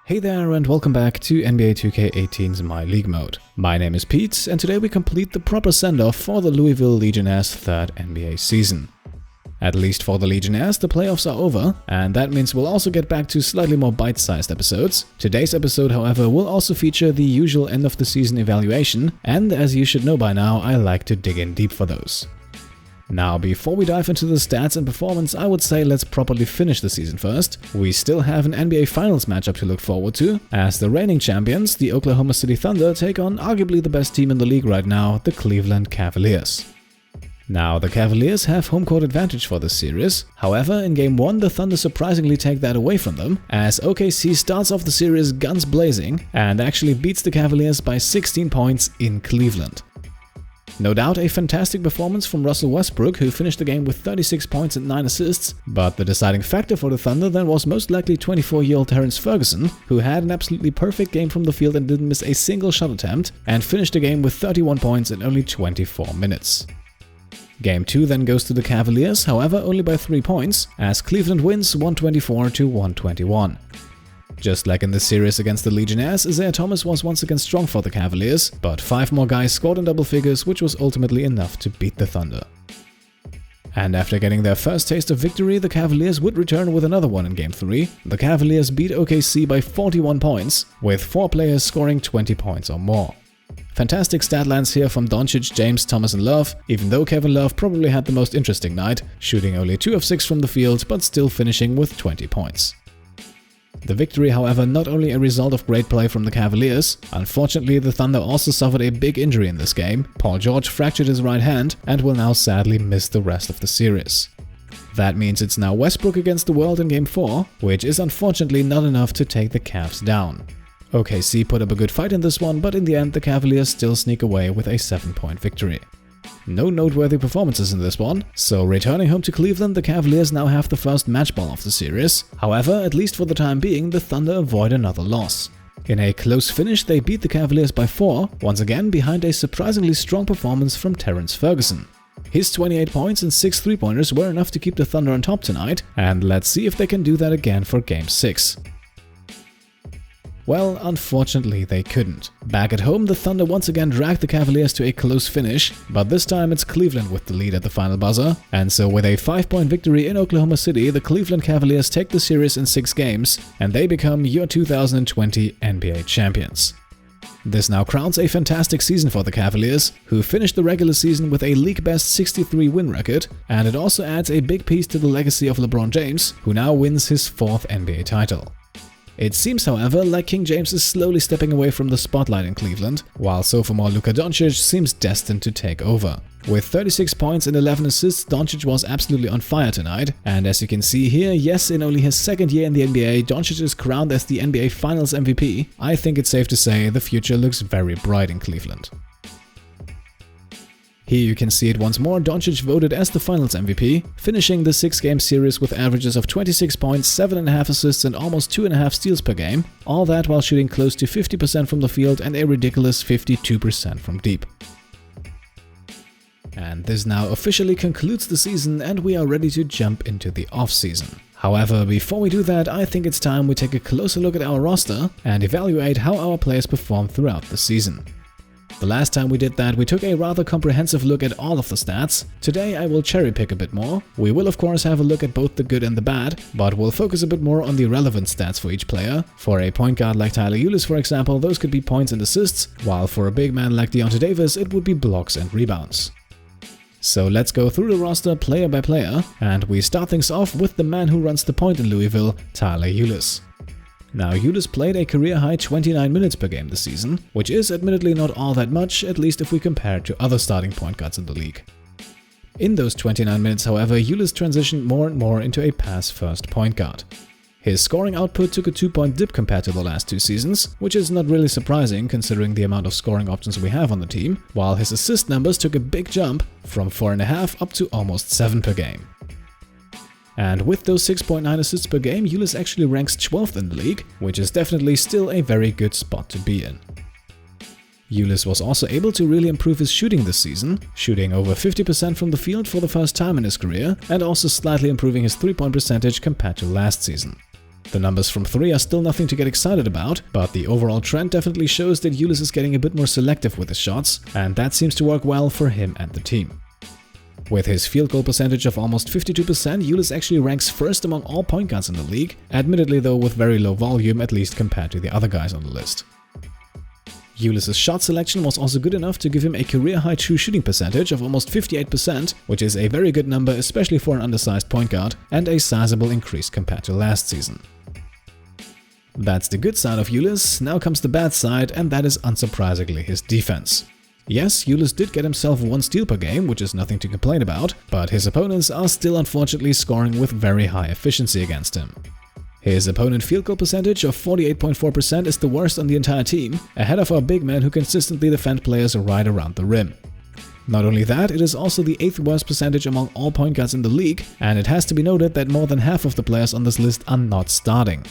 Hey there and welcome back to NBA 2K18's My League Mode. My name is Pete and today we complete the proper send-off for the Louisville Legionnaires' third NBA season. At least for the Legionnaires, the playoffs are over, and that means we'll also get back to slightly more bite-sized episodes. Today's episode, however, will also feature the usual end-of-the-season evaluation, and as you should know by now, I like to dig in deep for those. Now, before we dive into the stats and performance, I would say let's properly finish the season first. We still have an NBA Finals matchup to look forward to, as the reigning champions, the Oklahoma City Thunder, take on arguably the best team in the league right now, the Cleveland Cavaliers. Now, the Cavaliers have home court advantage for this series. However, in Game 1, the Thunder surprisingly take that away from them, as OKC starts off the series guns blazing and actually beats the Cavaliers by 16 points in Cleveland. No doubt a fantastic performance from Russell Westbrook, who finished the game with 36 points and 9 assists, but the deciding factor for the Thunder then was most likely 24-year-old Terrence Ferguson, who had an absolutely perfect game from the field and didn't miss a single shot attempt, and finished the game with 31 points in only 24 minutes. Game 2 then goes to the Cavaliers, however only by 3 points, as Cleveland wins 124-121. Just like in the series against the Legionnaires, Isaiah Thomas was once again strong for the Cavaliers, but 5 more guys scored in double figures, which was ultimately enough to beat the Thunder. And after getting their first taste of victory, the Cavaliers would return with another one in Game 3. The Cavaliers beat OKC by 41 points, with 4 players scoring 20 points or more. Fantastic stat lines here from Doncic, James, Thomas and Love, even though Kevin Love probably had the most interesting night, shooting only 2 of 6 from the field, but still finishing with 20 points. The victory, however, not only a result of great play from the Cavaliers. Unfortunately, the Thunder also suffered a big injury in this game. Paul George fractured his right hand and will now sadly miss the rest of the series. That means it's now Westbrook against the world in Game 4, which is unfortunately not enough to take the Cavs down. OKC put up a good fight in this one, but in the end the Cavaliers still sneak away with a 7-point victory. No noteworthy performances in this one, so returning home to Cleveland, the Cavaliers now have the first match ball of the series. However, at least for the time being, the Thunder avoid another loss. In a close finish, they beat the Cavaliers by 4, once again behind a surprisingly strong performance from Terrence Ferguson. His 28 points and 6 3-pointers were enough to keep the Thunder on top tonight, and let's see if they can do that again for Game 6. Well, unfortunately they couldn't. Back at home, the Thunder once again dragged the Cavaliers to a close finish, but this time it's Cleveland with the lead at the final buzzer, and so with a 5-point victory in Oklahoma City, the Cleveland Cavaliers take the series in 6 games, and they become your 2020 NBA champions. This now crowns a fantastic season for the Cavaliers, who finished the regular season with a league-best 63 win record, and it also adds a big piece to the legacy of LeBron James, who now wins his 4th NBA title. It seems, however, like King James is slowly stepping away from the spotlight in Cleveland, while sophomore Luka Doncic seems destined to take over. With 36 points and 11 assists, Doncic was absolutely on fire tonight, and as you can see here, yes, in only his 2nd year in the NBA, Doncic is crowned as the NBA Finals MVP. I think it's safe to say the future looks very bright in Cleveland. Here you can see it once more, Doncic voted as the Finals MVP, finishing the 6-game series with averages of 26 points, 7.5 assists and almost 2.5 steals per game, all that while shooting close to 50% from the field and a ridiculous 52% from deep. And this now officially concludes the season and we are ready to jump into the offseason. However, before we do that, I think it's time we take a closer look at our roster and evaluate how our players performed throughout the season. The last time we did that, we took a rather comprehensive look at all of the stats. Today I will cherry pick a bit more. We will of course have a look at both the good and the bad, but we'll focus a bit more on the relevant stats for each player. For a point guard like Tyler Ulis, for example, those could be points and assists, while for a big man like Deontay Davis, it would be blocks and rebounds. So let's go through the roster player by player, and we start things off with the man who runs the point in Louisville, Tyler Ulis. Now, Ulis played a career-high 29 minutes per game this season, which is admittedly not all that much, at least if we compare it to other starting point guards in the league. In those 29 minutes, however, Ulis transitioned more and more into a pass-first point guard. His scoring output took a 2-point dip compared to the last 2 seasons, which is not really surprising considering the amount of scoring options we have on the team, while his assist numbers took a big jump from 4.5 up to almost 7 per game. And with those 6.9 assists per game, Ulis actually ranks 12th in the league, which is definitely still a very good spot to be in. Ulis was also able to really improve his shooting this season, shooting over 50% from the field for the first time in his career, and also slightly improving his 3-point percentage compared to last season. The numbers from 3 are still nothing to get excited about, but the overall trend definitely shows that Ulis is getting a bit more selective with his shots, and that seems to work well for him and the team. With his field goal percentage of almost 52%, Ulis actually ranks first among all point guards in the league, admittedly though with very low volume, at least compared to the other guys on the list. Ulis' shot selection was also good enough to give him a career-high true shooting percentage of almost 58%, which is a very good number especially for an undersized point guard, and a sizable increase compared to last season. That's the good side of Ulis. Now comes the bad side, and that is unsurprisingly his defense. Yes, Ulis did get himself 1 steal per game, which is nothing to complain about, but his opponents are still unfortunately scoring with very high efficiency against him. His opponent field goal percentage of 48.4% is the worst on the entire team, ahead of our big men who consistently defend players right around the rim. Not only that, it is also the 8th worst percentage among all point guards in the league, and it has to be noted that more than half of the players on this list are not starting.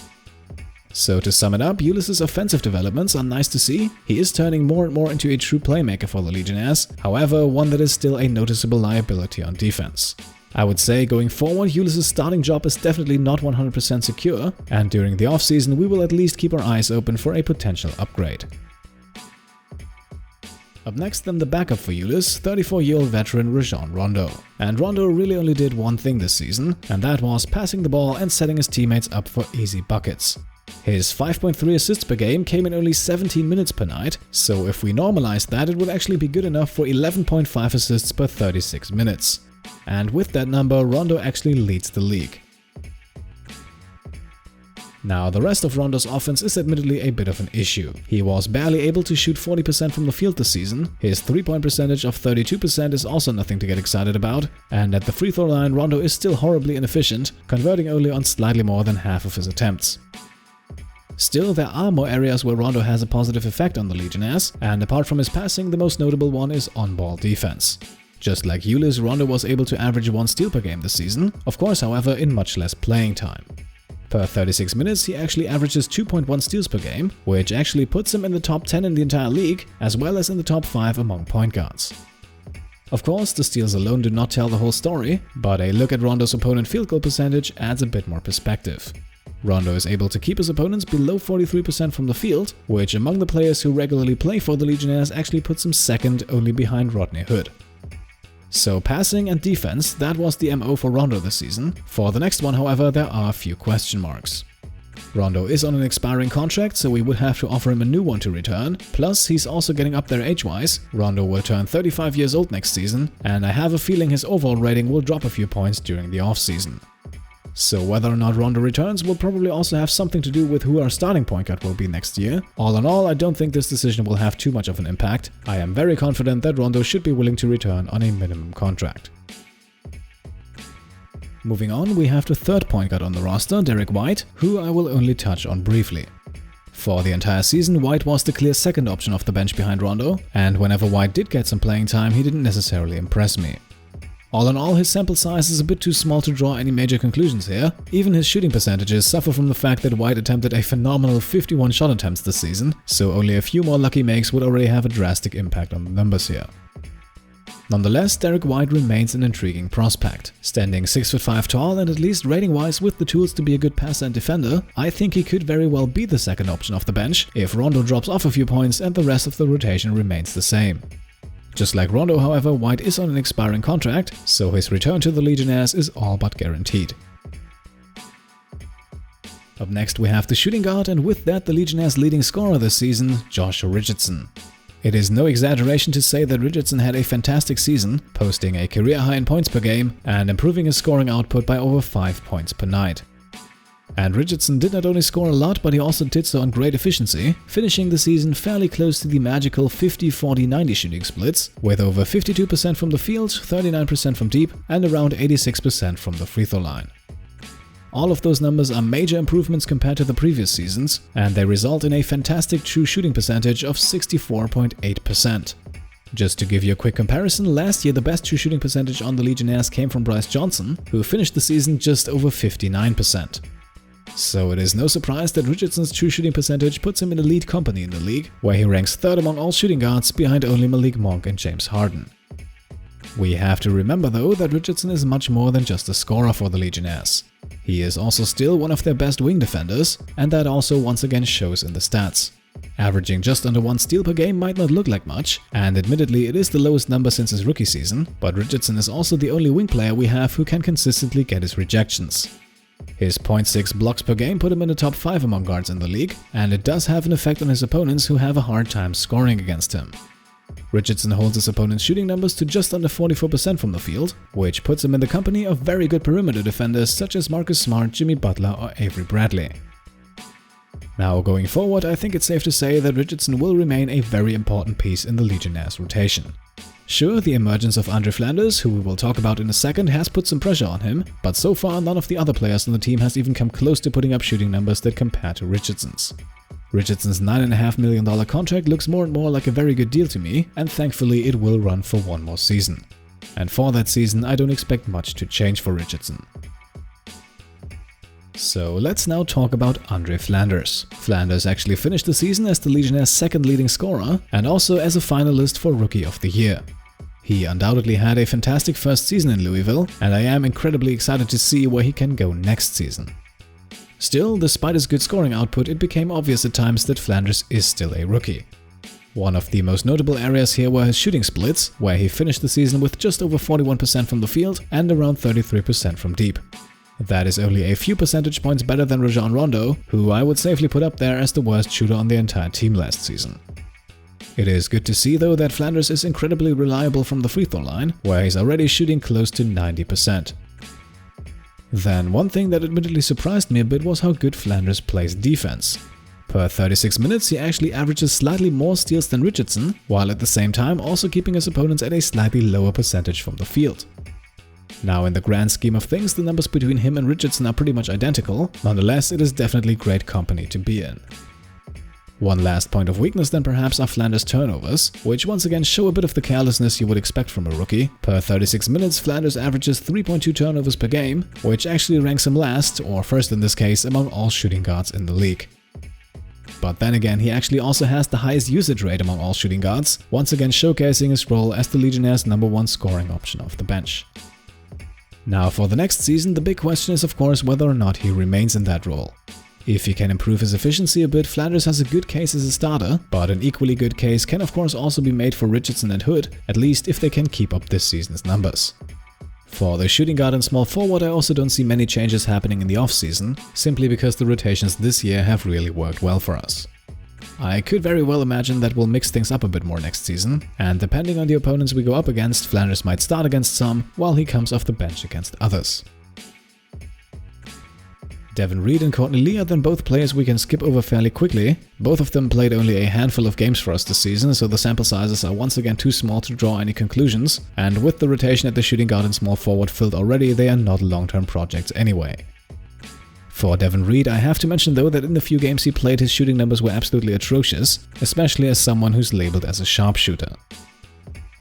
So to sum it up, Ulis' offensive developments are nice to see. He is turning more and more into a true playmaker for the Legionnaires, however, one that is still a noticeable liability on defense. I would say going forward, Ulis' starting job is definitely not 100% secure, and during the offseason we will at least keep our eyes open for a potential upgrade. Up next then the backup for Ulis, 34-year-old veteran Rajon Rondo. And Rondo really only did one thing this season, and that was passing the ball and setting his teammates up for easy buckets. His 5.3 assists per game came in only 17 minutes per night, so if we normalize that, it would actually be good enough for 11.5 assists per 36 minutes. And with that number, Rondo actually leads the league. Now, the rest of Rondo's offense is admittedly a bit of an issue. He was barely able to shoot 40% from the field this season, his 3-point percentage of 32% is also nothing to get excited about, and at the free throw line Rondo is still horribly inefficient, converting only on slightly more than half of his attempts. Still, there are more areas where Rondo has a positive effect on the Legionnaires, and apart from his passing, the most notable one is on-ball defense. Just like Ulis, Rondo was able to average 1 steal per game this season, of course, however, in much less playing time. Per 36 minutes, he actually averages 2.1 steals per game, which actually puts him in the top 10 in the entire league, as well as in the top 5 among point guards. Of course, the steals alone do not tell the whole story, but a look at Rondo's opponent field goal percentage adds a bit more perspective. Rondo is able to keep his opponents below 43% from the field, which among the players who regularly play for the Legionnaires actually puts him second only behind Rodney Hood. So passing and defense, that was the MO for Rondo this season. For the next one, however, there are a few question marks. Rondo is on an expiring contract, so we would have to offer him a new one to return. Plus, he's also getting up there age-wise. Rondo will turn 35 years old next season, and I have a feeling his overall rating will drop a few points during the off-season. So whether or not Rondo returns will probably also have something to do with who our starting point guard will be next year. All in all, I don't think this decision will have too much of an impact. I am very confident that Rondo should be willing to return on a minimum contract. Moving on, we have the third point guard on the roster, Derek White, who I will only touch on briefly. For the entire season, White was the clear second option off the bench behind Rondo, and whenever White did get some playing time, he didn't necessarily impress me. All in all, his sample size is a bit too small to draw any major conclusions here. Even his shooting percentages suffer from the fact that White attempted a phenomenal 51 shot attempts this season, so only a few more lucky makes would already have a drastic impact on the numbers here. Nonetheless, Derek White remains an intriguing prospect. Standing 6'5" tall and at least rating-wise with the tools to be a good passer and defender, I think he could very well be the second option off the bench if Rondo drops off a few points and the rest of the rotation remains the same. Just like Rondo, however, White is on an expiring contract, so his return to the Legionnaires is all but guaranteed. Up next we have the shooting guard, and with that the Legionnaires' leading scorer this season, Josh Richardson. It is no exaggeration to say that Richardson had a fantastic season, posting a career high in points per game and improving his scoring output by over 5 points per night. And Richardson did not only score a lot, but he also did so on great efficiency, finishing the season fairly close to the magical 50-40-90 shooting splits, with over 52% from the field, 39% from deep, and around 86% from the free throw line. All of those numbers are major improvements compared to the previous seasons, and they result in a fantastic true shooting percentage of 64.8%. Just to give you a quick comparison, last year the best true shooting percentage on the Legionnaires came from Brice Johnson, who finished the season just over 59%. So it is no surprise that Richardson's true shooting percentage puts him in elite company in the league, where he ranks third among all shooting guards behind only Malik Monk and James Harden. We have to remember though that Richardson is much more than just a scorer for the Legionnaires. He is also still one of their best wing defenders, and that also once again shows in the stats. Averaging just under 1 steal per game might not look like much, and admittedly it is the lowest number since his rookie season, but Richardson is also the only wing player we have who can consistently get his rejections. His 0.6 blocks per game put him in the top 5 among guards in the league, and it does have an effect on his opponents who have a hard time scoring against him. Richardson holds his opponent's shooting numbers to just under 44% from the field, which puts him in the company of very good perimeter defenders such as Marcus Smart, Jimmy Butler or Avery Bradley. Now going forward, I think it's safe to say that Richardson will remain a very important piece in the Legionnaires' rotation. Sure, the emergence of Andre Flanders, who we will talk about in a second, has put some pressure on him, but so far none of the other players on the team has even come close to putting up shooting numbers that compare to Richardson's. Richardson's $9.5 million contract looks more and more like a very good deal to me, and thankfully it will run for one more season. And for that season I don't expect much to change for Richardson. So let's now talk about Andre Flanders. Flanders actually finished the season as the Legionnaires' second leading scorer and also as a finalist for Rookie of the Year. He undoubtedly had a fantastic first season in Louisville, and I am incredibly excited to see where he can go next season. Still, despite his good scoring output, it became obvious at times that Flanders is still a rookie. One of the most notable areas here were his shooting splits, where he finished the season with just over 41% from the field and around 33% from deep. That is only a few percentage points better than Rajon Rondo, who I would safely put up there as the worst shooter on the entire team last season. It is good to see though that Flanders is incredibly reliable from the free throw line, where he's already shooting close to 90%. Then one thing that admittedly surprised me a bit was how good Flanders plays defense. Per 36 minutes he actually averages slightly more steals than Richardson, while at the same time also keeping his opponents at a slightly lower percentage from the field. Now, in the grand scheme of things, the numbers between him and Richardson are pretty much identical. Nonetheless, it is definitely great company to be in. One last point of weakness then perhaps are Flanders' turnovers, which once again show a bit of the carelessness you would expect from a rookie. Per 36 minutes, Flanders averages 3.2 turnovers per game, which actually ranks him last, or first in this case, among all shooting guards in the league. But then again, he actually also has the highest usage rate among all shooting guards, once again showcasing his role as the Legionnaires' #1 scoring option off the bench. Now for the next season, the big question is of course whether or not he remains in that role. If he can improve his efficiency a bit, Flanders has a good case as a starter, but an equally good case can of course also be made for Richardson and Hood, at least if they can keep up this season's numbers. For the shooting guard and small forward, I also don't see many changes happening in the offseason, simply because the rotations this year have really worked well for us. I could very well imagine that we'll mix things up a bit more next season, and depending on the opponents we go up against, Flanders might start against some, while he comes off the bench against others. Devin Reed and Courtney Lee are then both players we can skip over fairly quickly. Both of them played only a handful of games for us this season, so the sample sizes are once again too small to draw any conclusions, and with the rotation at the shooting guard and small forward filled already, they are not long-term projects anyway. For Devin Reed, I have to mention though that in the few games he played, his shooting numbers were absolutely atrocious, especially as someone who's labeled as a sharpshooter.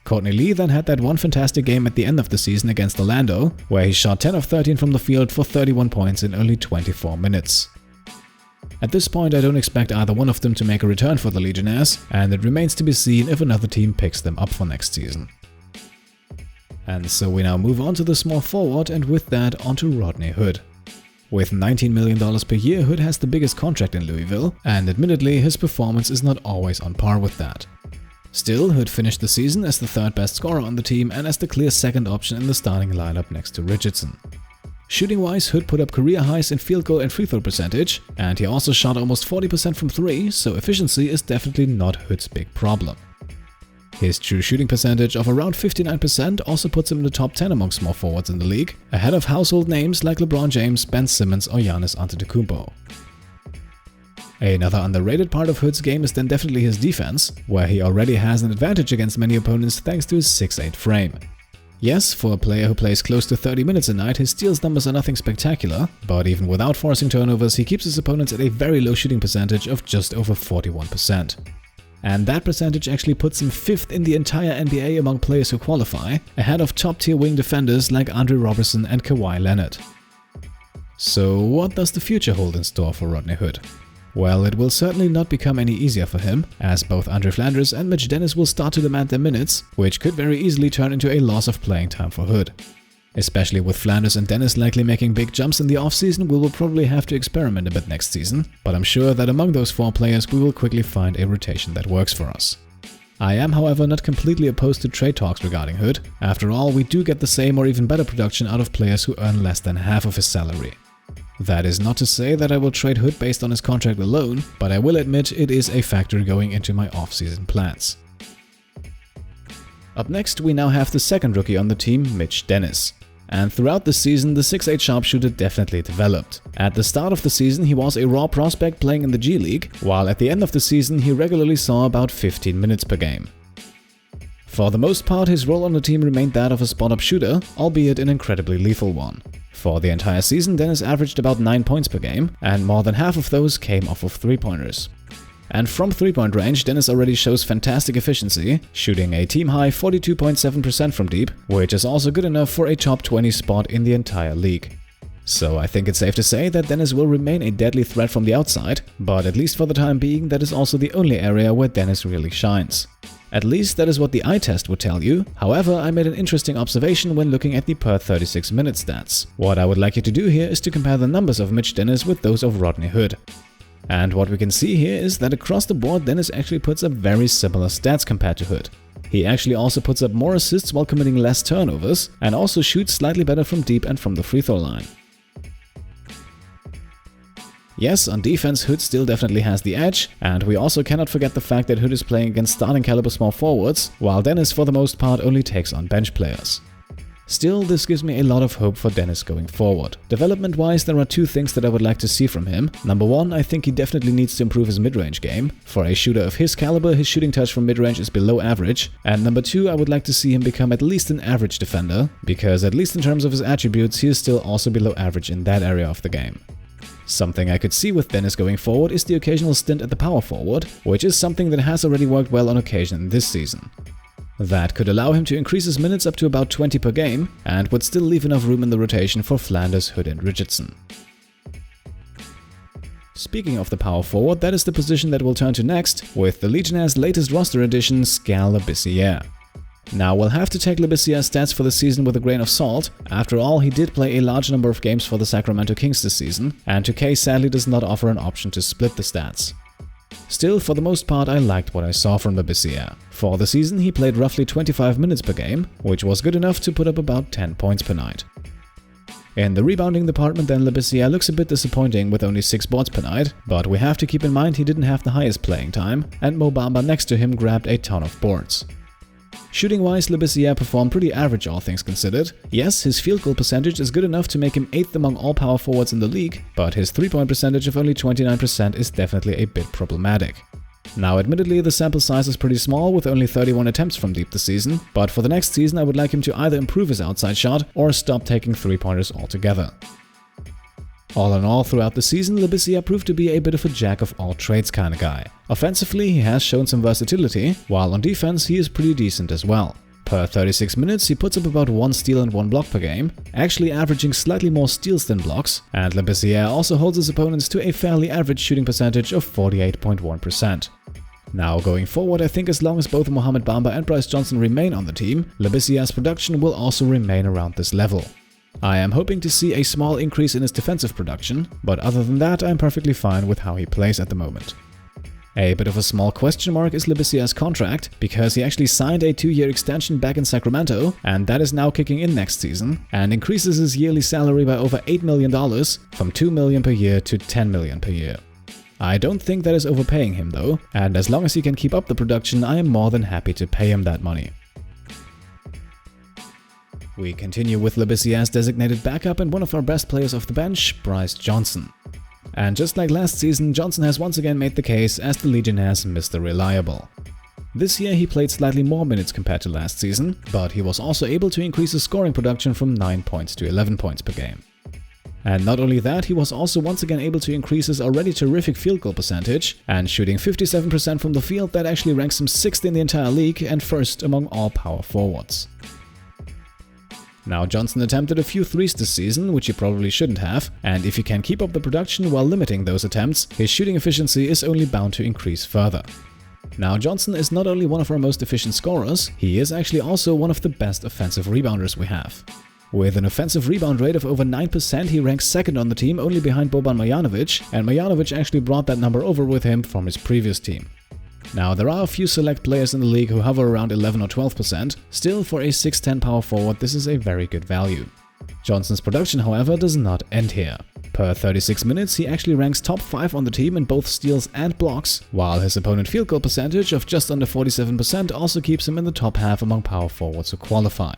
Courtney Lee then had that one fantastic game at the end of the season against Orlando, where he shot 10 of 13 from the field for 31 points in only 24 minutes. At this point, I don't expect either one of them to make a return for the Legionnaires, and it remains to be seen if another team picks them up for next season. And so we now move on to the small forward, and with that onto Rodney Hood. With $19 million per year, Hood has the biggest contract in Louisville, and admittedly his performance is not always on par with that. Still, Hood finished the season as the third best scorer on the team and as the clear second option in the starting lineup next to Richardson. Shooting-wise, Hood put up career highs in field goal and free throw percentage, and he also shot almost 40% from 3, so efficiency is definitely not Hood's big problem. His true shooting percentage of around 59% also puts him in the top 10 among small forwards in the league, ahead of household names like LeBron James, Ben Simmons or Giannis Antetokounmpo. Another underrated part of Hood's game is then definitely his defense, where he already has an advantage against many opponents thanks to his 6'8" frame. Yes, for a player who plays close to 30 minutes a night, his steals numbers are nothing spectacular, but even without forcing turnovers, he keeps his opponents at a very low shooting percentage of just over 41%. And that percentage actually puts him 5th in the entire NBA among players who qualify, ahead of top-tier wing defenders like Andre Robertson and Kawhi Leonard. So what does the future hold in store for Rodney Hood? Well, it will certainly not become any easier for him, as both Andre Flanders and Mitch Dennis will start to demand their minutes, which could very easily turn into a loss of playing time for Hood. Especially with Flanders and Dennis likely making big jumps in the offseason, we will probably have to experiment a bit next season, but I'm sure that among those 4 players we will quickly find a rotation that works for us. I am, however, not completely opposed to trade talks regarding Hood. After all, we do get the same or even better production out of players who earn less than half of his salary. That is not to say that I will trade Hood based on his contract alone, but I will admit it is a factor going into my offseason plans. Up next, we now have the second rookie on the team, Mitch Dennis. And throughout the season, the 6'8 sharpshooter definitely developed. At the start of the season, he was a raw prospect playing in the G League, while at the end of the season, he regularly saw about 15 minutes per game. For the most part, his role on the team remained that of a spot-up shooter, albeit an incredibly lethal one. For the entire season, Dennis averaged about 9 points per game, and more than half of those came off of 3-pointers. And from 3-point range, Dennis already shows fantastic efficiency, shooting a team-high 42.7% from deep, which is also good enough for a top 20 spot in the entire league. So I think it's safe to say that Dennis will remain a deadly threat from the outside, but at least for the time being, that is also the only area where Dennis really shines. At least that is what the eye test would tell you. However, I made an interesting observation when looking at the per 36 minute stats. What I would like you to do here is to compare the numbers of Mitch Dennis with those of Rodney Hood. And what we can see here is that across the board, Dennis actually puts up very similar stats compared to Hood. He actually also puts up more assists while committing less turnovers, and also shoots slightly better from deep and from the free throw line. Yes, on defense, Hood still definitely has the edge, and we also cannot forget the fact that Hood is playing against starting caliber small forwards, while Dennis for the most part only takes on bench players. Still, this gives me a lot of hope for Dennis going forward. Development-wise, there are 2 things that I would like to see from him. Number 1, I think he definitely needs to improve his mid-range game. For a shooter of his caliber, his shooting touch from mid-range is below average. And number 2, I would like to see him become at least an average defender, because at least in terms of his attributes, he is still also below average in that area of the game. Something I could see with Dennis going forward is the occasional stint at the power forward, which is something that has already worked well on occasion this season. That could allow him to increase his minutes up to about 20 per game, and would still leave enough room in the rotation for Flanders, Hood and Richardson. Speaking of the power forward, that is the position that we'll turn to next, with the Legionnaires' latest roster addition, Skal Labissière. Now, we'll have to take Labissière's stats for the season with a grain of salt. After all, he did play a large number of games for the Sacramento Kings this season, and 2K sadly does not offer an option to split the stats. Still, for the most part, I liked what I saw from Labissière. For the season, he played roughly 25 minutes per game, which was good enough to put up about 10 points per night. In the rebounding department, then, Labissière looks a bit disappointing with only 6 boards per night, but we have to keep in mind he didn't have the highest playing time, and Mohamed Bamba next to him grabbed a ton of boards. Shooting-wise, Labissière performed pretty average all things considered. Yes, his field goal percentage is good enough to make him 8th among all power forwards in the league, but his 3-point percentage of only 29% is definitely a bit problematic. Now, admittedly, the sample size is pretty small with only 31 attempts from deep this season, but for the next season I would like him to either improve his outside shot or stop taking 3-pointers altogether. All in all, throughout the season, Labissière proved to be a bit of a jack-of-all-trades kind of guy. Offensively, he has shown some versatility, while on defense he is pretty decent as well. Per 36 minutes, he puts up about 1 steal and 1 block per game, actually averaging slightly more steals than blocks, and Labissière also holds his opponents to a fairly average shooting percentage of 48.1%. Now, going forward, I think as long as both Mohamed Bamba and Brice Johnson remain on the team, Labissière's production will also remain around this level. I am hoping to see a small increase in his defensive production, but other than that, I'm perfectly fine with how he plays at the moment. A bit of a small question mark is Labissière's contract, because he actually signed a 2-year extension back in Sacramento, and that is now kicking in next season, and increases his yearly salary by over $8 million, from $2 million per year to $10 million per year. I don't think that is overpaying him though, and as long as he can keep up the production, I am more than happy to pay him that money. We continue with Labissière's designated backup and one of our best players off the bench, Brice Johnson. And just like last season, Johnson has once again made the case as the Legionnaires' Mr. Reliable. This year he played slightly more minutes compared to last season, but he was also able to increase his scoring production from 9 points to 11 points per game. And not only that, he was also once again able to increase his already terrific field goal percentage, and shooting 57% from the field, that actually ranks him 6th in the entire league and 1st among all power forwards. Now, Johnson attempted a few threes this season, which he probably shouldn't have, and if he can keep up the production while limiting those attempts, his shooting efficiency is only bound to increase further. Now, Johnson is not only one of our most efficient scorers, he is actually also one of the best offensive rebounders we have. With an offensive rebound rate of over 9%, he ranks second on the team, only behind Boban Marjanovic, and Marjanovic actually brought that number over with him from his previous team. Now, there are a few select players in the league who hover around 11 or 12%. Still, for a 6'10 power forward, this is a very good value. Johnson's production, however, does not end here. Per 36 minutes, he actually ranks top 5 on the team in both steals and blocks, while his opponent field goal percentage of just under 47% also keeps him in the top half among power forwards who qualify.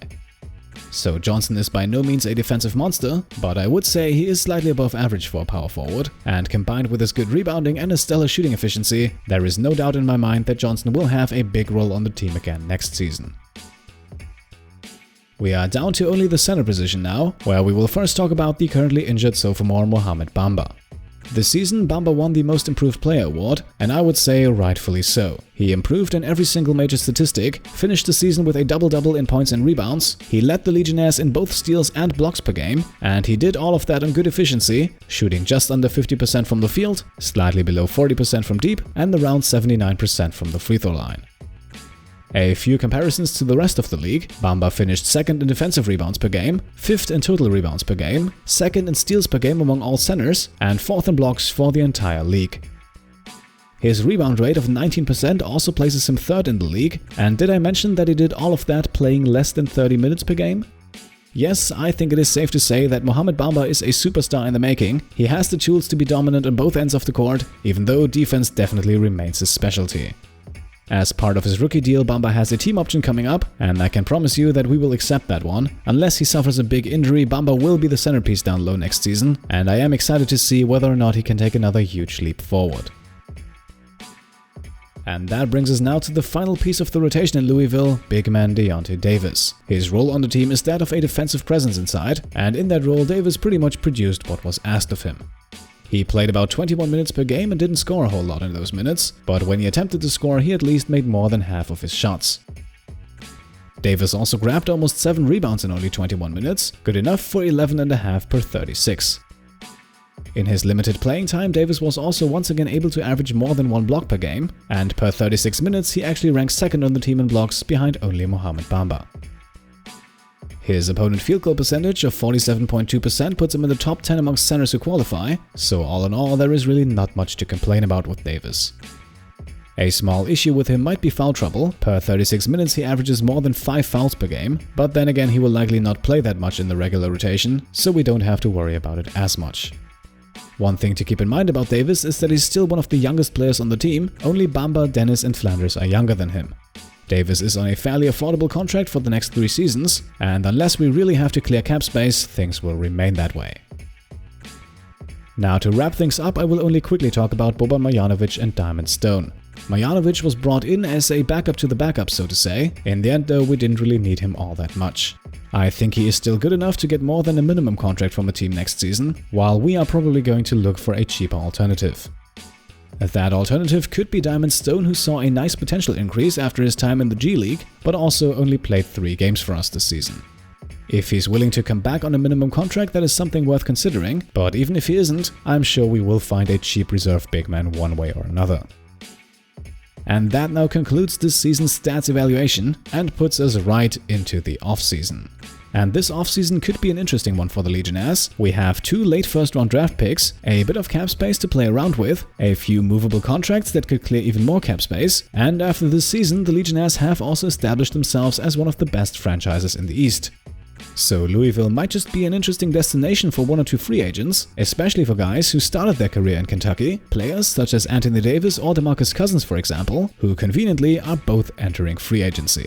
So Johnson is by no means a defensive monster, but I would say he is slightly above average for a power forward, and combined with his good rebounding and his stellar shooting efficiency, there is no doubt in my mind that Johnson will have a big role on the team again next season. We are down to only the center position now, where we will first talk about the currently injured sophomore Mohamed Bamba. This season, Bamba won the Most Improved Player award, and I would say rightfully so. He improved in every single major statistic, finished the season with a double-double in points and rebounds, he led the Legionnaires in both steals and blocks per game, and he did all of that on good efficiency, shooting just under 50% from the field, slightly below 40% from deep, and around 79% from the free throw line. A few comparisons to the rest of the league: Bamba finished second in defensive rebounds per game, fifth in total rebounds per game, second in steals per game among all centers, and fourth in blocks for the entire league. His rebound rate of 19% also places him third in the league, and did I mention that he did all of that playing less than 30 minutes per game? Yes, I think it is safe to say that Mohamed Bamba is a superstar in the making. He has the tools to be dominant on both ends of the court, even though defense definitely remains his specialty. As part of his rookie deal, Bamba has a team option coming up, and I can promise you that we will accept that one. Unless he suffers a big injury, Bamba will be the centerpiece down low next season, and I am excited to see whether or not he can take another huge leap forward. And that brings us now to the final piece of the rotation in Louisville, big man Deontay Davis. His role on the team is that of a defensive presence inside, and in that role Davis pretty much produced what was asked of him. He played about 21 minutes per game and didn't score a whole lot in those minutes, but when he attempted to score, he at least made more than half of his shots. Davis also grabbed almost 7 rebounds in only 21 minutes, good enough for 11.5 per 36. In his limited playing time, Davis was also once again able to average more than 1 block per game, and per 36 minutes he actually ranks second on the team in blocks behind only Mohamed Bamba. His opponent field goal percentage of 47.2% puts him in the top 10 amongst centers who qualify, so all in all there is really not much to complain about with Davis. A small issue with him might be foul trouble. Per 36 minutes he averages more than 5 fouls per game, but then again he will likely not play that much in the regular rotation, so we don't have to worry about it as much. One thing to keep in mind about Davis is that he's still one of the youngest players on the team. Only Bamba, Dennis and Flanders are younger than him. Davis is on a fairly affordable contract for the next 3 seasons, and unless we really have to clear cap space, things will remain that way. Now to wrap things up, I will only quickly talk about Boban Marjanovic and Diamond Stone. Marjanovic was brought in as a backup to the backup, so to say. In the end though, we didn't really need him all that much. I think he is still good enough to get more than a minimum contract from the team next season, while we are probably going to look for a cheaper alternative. That alternative could be Diamond Stone, who saw a nice potential increase after his time in the G League, but also only played 3 games for us this season. If he's willing to come back on a minimum contract, that is something worth considering, but even if he isn't, I'm sure we will find a cheap reserve big man one way or another. And that now concludes this season's stats evaluation and puts us right into the offseason. And this offseason could be an interesting one for the Legionnaires. We have 2 late first-round draft picks, a bit of cap space to play around with, a few movable contracts that could clear even more cap space, and after this season, the Legionnaires have also established themselves as one of the best franchises in the East. So Louisville might just be an interesting destination for 1 or 2 free agents, especially for guys who started their career in Kentucky, players such as Anthony Davis or DeMarcus Cousins for example, who conveniently are both entering free agency.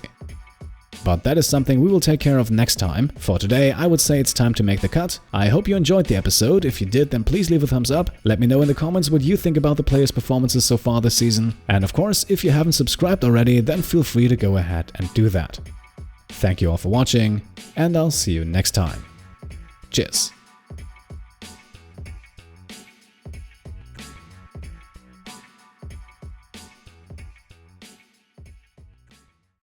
But that is something we will take care of next time. For today, I would say it's time to make the cut. I hope you enjoyed the episode. If you did, then please leave a thumbs up. Let me know in the comments what you think about the players' performances so far this season. And of course, if you haven't subscribed already, then feel free to go ahead and do that. Thank you all for watching, and I'll see you next time. Cheers.